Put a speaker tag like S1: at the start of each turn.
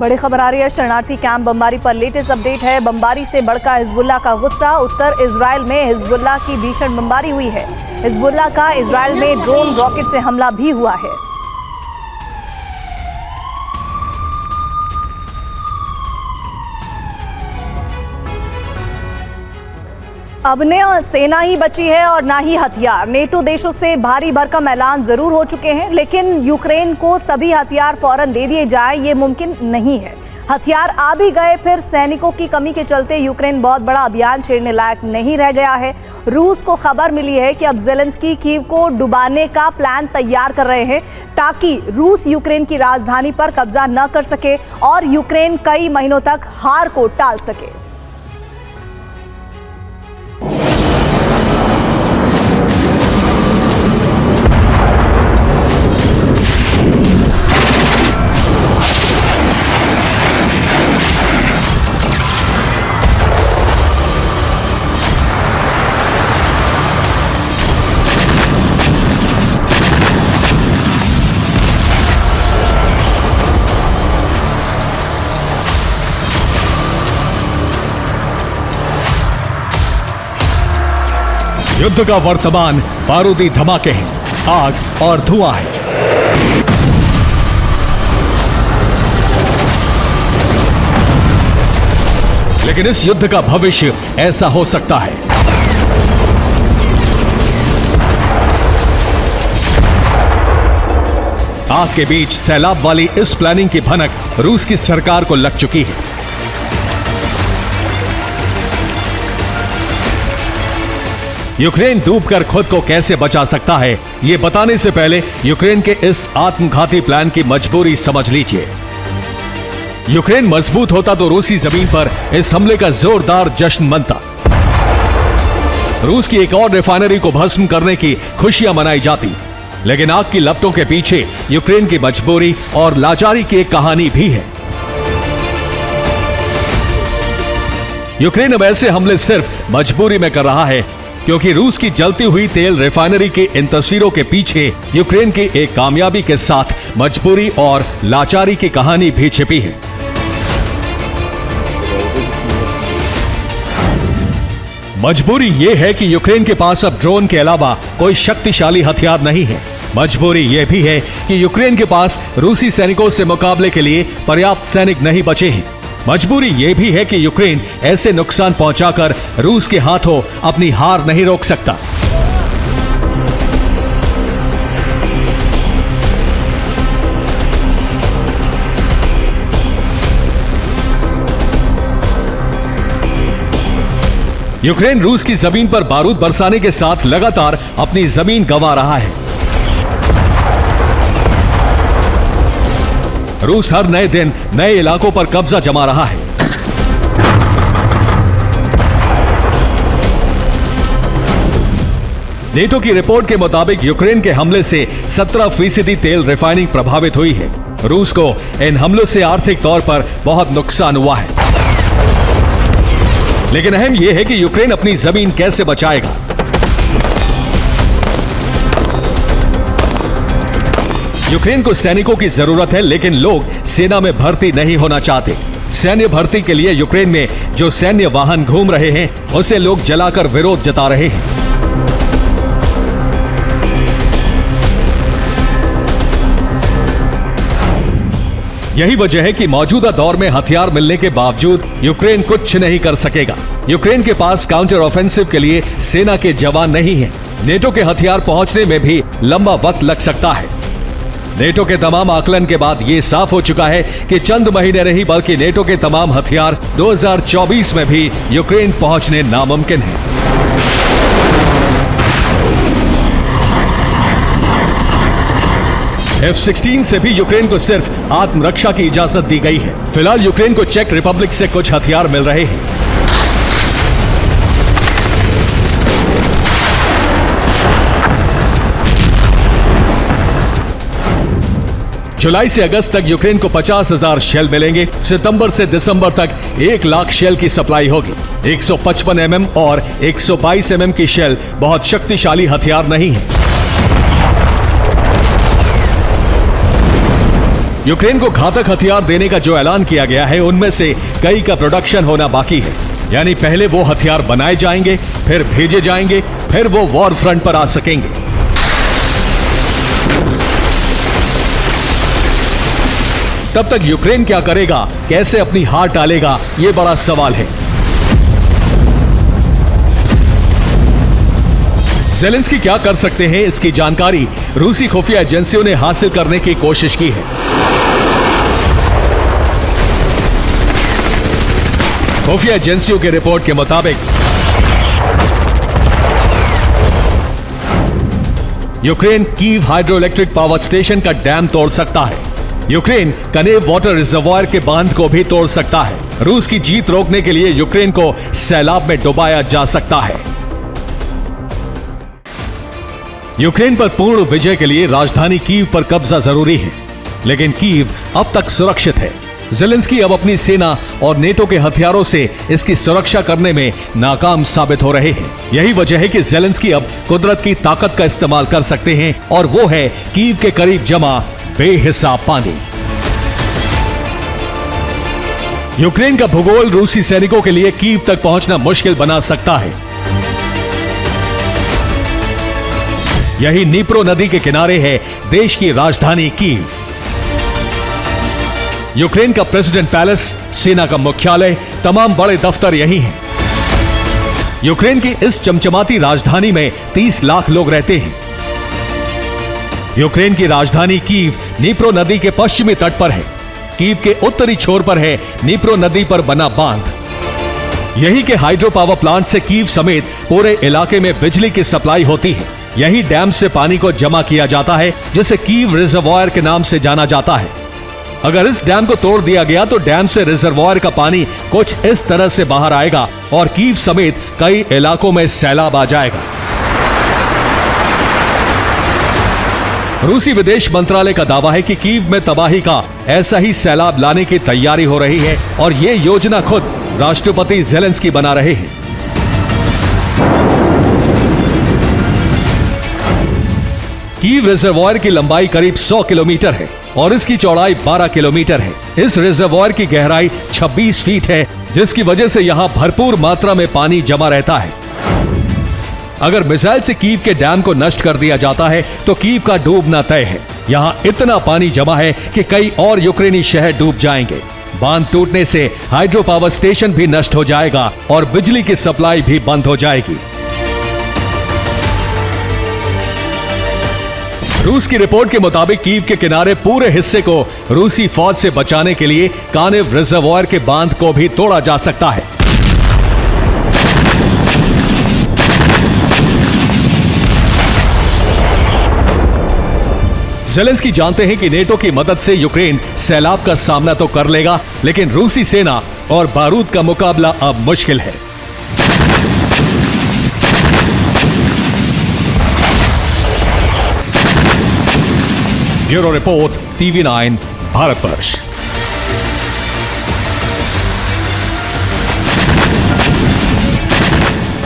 S1: बड़ी खबर आ रही है शरणार्थी कैंप बमबारी पर। लेटेस्ट अपडेट है, बमबारी से भड़का हिजबुल्लाह का गुस्सा। उत्तर इजराइल में हिजबुल्लाह की भीषण बमबारी हुई है। हिजबुल्लाह का इजराइल में ड्रोन रॉकेट से हमला भी हुआ है। अब न सेना ही बची है और ना ही हथियार। नेटो देशों से भारी भरकम ऐलान जरूर हो चुके हैं, लेकिन यूक्रेन को सभी हथियार फौरन दे दिए जाए ये मुमकिन नहीं है। हथियार आ भी गए, फिर सैनिकों की कमी के चलते यूक्रेन बहुत बड़ा अभियान छेड़ने लायक नहीं रह गया है। रूस को खबर मिली है कि अब ज़ेलेंस्की कीव को डुबाने का प्लान तैयार कर रहे हैं, ताकि रूस यूक्रेन की राजधानी पर कब्जा न कर सके और यूक्रेन कई महीनों तक हार को टाल सके।
S2: युद्ध का वर्तमान बारूदी धमाके हैं, आग और धुआं है। लेकिन इस युद्ध का भविष्य ऐसा हो सकता है। आग के बीच सैलाब वाली इस प्लानिंग की भनक रूस की सरकार को लग चुकी है। यूक्रेन डूबकर खुद को कैसे बचा सकता है, ये बताने से पहले यूक्रेन के इस आत्मघाती प्लान की मजबूरी समझ लीजिए। यूक्रेन मजबूत होता तो रूसी जमीन पर इस हमले का जोरदार जश्न मनता। रूस की एक और रिफाइनरी को भस्म करने की खुशियां मनाई जाती, लेकिन आग की लपटों के पीछे यूक्रेन की मजबूरी और लाचारी की एक कहानी भी है। यूक्रेन अब ऐसे हमले सिर्फ मजबूरी में कर रहा है, क्योंकि रूस की जलती हुई तेल रिफाइनरी की इन तस्वीरों के पीछे यूक्रेन की एक कामयाबी के साथ मजबूरी और लाचारी की कहानी भी छिपी है। मजबूरी यह है कि यूक्रेन के पास अब ड्रोन के अलावा कोई शक्तिशाली हथियार नहीं है। मजबूरी यह भी है कि यूक्रेन के पास रूसी सैनिकों से मुकाबले के लिए पर्याप्त सैनिक नहीं बचे हैं। मजबूरी यह भी है कि यूक्रेन ऐसे नुकसान पहुंचाकर रूस के हाथों अपनी हार नहीं रोक सकता। यूक्रेन रूस की जमीन पर बारूद बरसाने के साथ लगातार अपनी जमीन गंवा रहा है। रूस हर नए दिन नए इलाकों पर कब्जा जमा रहा है। नेटो की रिपोर्ट के मुताबिक यूक्रेन के हमले से 17% तेल रिफाइनिंग प्रभावित हुई है। रूस को इन हमलों से आर्थिक तौर पर बहुत नुकसान हुआ है। लेकिन अहम यह है कि यूक्रेन अपनी जमीन कैसे बचाएगा। यूक्रेन को सैनिकों की जरूरत है, लेकिन लोग सेना में भर्ती नहीं होना चाहते। सैन्य भर्ती के लिए यूक्रेन में जो सैन्य वाहन घूम रहे हैं, उसे लोग जलाकर विरोध जता रहे हैं। यही वजह है कि मौजूदा दौर में हथियार मिलने के बावजूद यूक्रेन कुछ नहीं कर सकेगा। यूक्रेन के पास काउंटर ऑफेंसिव के लिए सेना के जवान नहीं हैं। नेटो के हथियार पहुंचने में भी लंबा वक्त लग सकता है। नेटो के तमाम आकलन के बाद यह साफ हो चुका है कि चंद महीने नहीं, बल्कि नेटो के तमाम हथियार 2024 में भी यूक्रेन पहुंचने नामुमकिन है। F-16 से भी यूक्रेन को सिर्फ आत्मरक्षा की इजाजत दी गई है। फिलहाल यूक्रेन को चेक रिपब्लिक से कुछ हथियार मिल रहे हैं। जुलाई से अगस्त तक यूक्रेन को 50,000 शेल मिलेंगे। सितंबर से दिसंबर तक 1 लाख शेल की सप्लाई होगी। 155 mm और 122 mm की शेल बहुत शक्तिशाली हथियार नहीं है। यूक्रेन को घातक हथियार देने का जो ऐलान किया गया है उनमें से कई का प्रोडक्शन होना बाकी है। यानी पहले वो हथियार बनाए जाएंगे, फिर भेजे जाएंगे, फिर वो वॉर फ्रंट पर आ सकेंगे। तब तक यूक्रेन क्या करेगा, कैसे अपनी हार टालेगा, ये बड़ा सवाल है। ज़ेलेंस्की क्या कर सकते हैं, इसकी जानकारी रूसी खुफिया एजेंसियों ने हासिल करने की कोशिश की है। खुफिया एजेंसियों की रिपोर्ट के मुताबिक Ukraine Kyiv hydro electric power station का डैम तोड़ सकता है। यूक्रेन कनेव वाटर रिजर्वायर के बांध को भी तोड़ सकता है। रूस की जीत रोकने के लिए यूक्रेन को सैलाब में डुबाया जा सकता है। यूक्रेन पर पूर्ण विजय के लिए राजधानी कीव पर कब्जा जरूरी है, लेकिन कीव अब तक सुरक्षित है। ज़ेलेंस्की अब अपनी सेना और नेटो के हथियारों से इसकी सुरक्षा करने में नाकाम साबित हो रहे हैं। यही वजह है कि ज़ेलेंस्की अब कुदरत की ताकत का इस्तेमाल कर सकते हैं, और वो है कीव के करीब जमा बेहिसाब पानी। यूक्रेन का भूगोल रूसी सैनिकों के लिए कीव तक पहुंचना मुश्किल बना सकता है। यही नीप्रो नदी के किनारे है देश की राजधानी कीव। यूक्रेन का प्रेसिडेंट पैलेस, सेना का मुख्यालय, तमाम बड़े दफ्तर यही हैं। यूक्रेन की इस चमचमाती राजधानी में 30 लाख लोग रहते हैं। यूक्रेन की राजधानी कीव नीप्रो नदी के पश्चिमी तट पर है। कीव के उत्तरी छोर पर है नीप्रो नदी पर बना बांध। यही के हाइड्रो पावर प्लांट से कीव समेत पूरे इलाके में बिजली की सप्लाई होती है। यही डैम से पानी को जमा किया जाता है, जिसे कीव रिजर्वायर के नाम से जाना जाता है। अगर इस डैम को तोड़ दिया गया तो डैम से रिजर्वायर का पानी कुछ इस तरह से बाहर आएगा और कीव समेत कई इलाकों में सैलाब आ जाएगा। रूसी विदेश मंत्रालय का दावा है कि कीव में तबाही का ऐसा ही सैलाब लाने की तैयारी हो रही है, और ये योजना खुद राष्ट्रपति ज़ेलेंस्की बना रहे हैं। कीव रिजर्वायर की लंबाई करीब 100 किलोमीटर है और इसकी चौड़ाई 12 किलोमीटर है। इस रिजर्वायर की गहराई 26 फीट है, जिसकी वजह से यहां भरपूर मात्रा में पानी जमा रहता है। अगर मिसाइल से कीव के डैम को नष्ट कर दिया जाता है तो कीव का डूबना तय है। यहां इतना पानी जमा है कि कई और यूक्रेनी शहर डूब जाएंगे। बांध टूटने से हाइड्रो पावर स्टेशन भी नष्ट हो जाएगा और बिजली की सप्लाई भी बंद हो जाएगी। रूस की रिपोर्ट के मुताबिक कीव के किनारे पूरे हिस्से को रूसी फौज से बचाने के लिए कानेव रिजर्वायर के बांध को भी तोड़ा जा सकता है। ज़ेलेंस्की जानते हैं कि नेटो की मदद से यूक्रेन सैलाब का सामना तो कर लेगा, लेकिन रूसी सेना और बारूद का मुकाबला अब मुश्किल है। Bureau report, TV9 Bharatvarsh.